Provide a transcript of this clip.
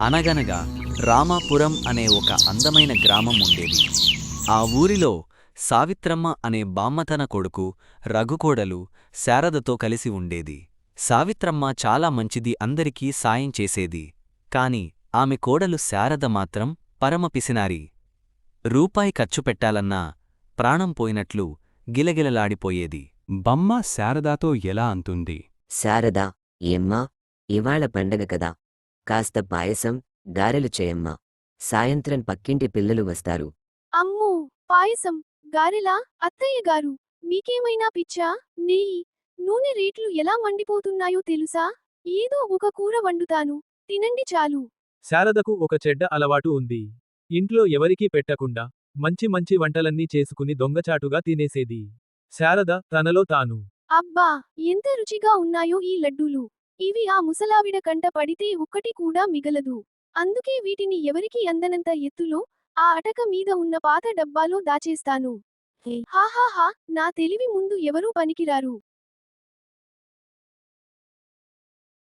అనగనగా రామాపురం అనే ఒక అందమైన గ్రామం ఉండేది. ఆ ఊరిలో సావిత్రమ్మ అనే బామ్మతన కొడుకు రఘుకోడలు శారదతో కలిసి ఉండేది. సావిత్రమ్మ చాలా మంచిది, అందరికీ సాయం చేసేది. కాని ఆమె కోడలు శారద మాత్రం పరమ పిసినారి. రూపాయి ఖర్చు పెట్టాలన్నా ప్రాణం పోయినట్లు గిలగిలలాడిపోయేది. బమ్మ శారదాతో ఎలా అంటుంది. శారదా, ఏమ్మా, ఇవాళ పండగ కదా, కాస్త పాయసం, గారెలు చేయమ్మా. సాయంత్రం పక్కింటి పిల్లలు వస్తారు. అమ్మో, పాయసం, గారెలా? అత్తయ్యగారు, మీకేమైనా పిచ్చా? నెయ్యి, నూనె రేట్లు ఎలా మండిపోతున్నాయో తెలుసా? ఏదో ఒక కూర వండుతాను, తినండి చాలు. శారదకు ఒక చెడ్డ అలవాటు ఉంది. ఇంట్లో ఎవరికీ పెట్టకుండా మంచి మంచి వంటలన్నీ చేసుకుని దొంగచాటుగా తినేసేది. శారద తనలో తాను, అబ్బా, ఎంత రుచిగా ఉన్నాయో ఈ లడ్డూలు. ఇవి ఆ ముసలావిడ కంట పడితే ఒక్కటి కూడా మిగలదు. అందుకే వీటిని ఎవరికీ అందనంత ఎత్తులో ఆ అటక మీద ఉన్న పాత డబ్బాలో దాచేస్తాను. హాహాహా, నా తెలివి ముందు ఎవరూ పనికిరారు.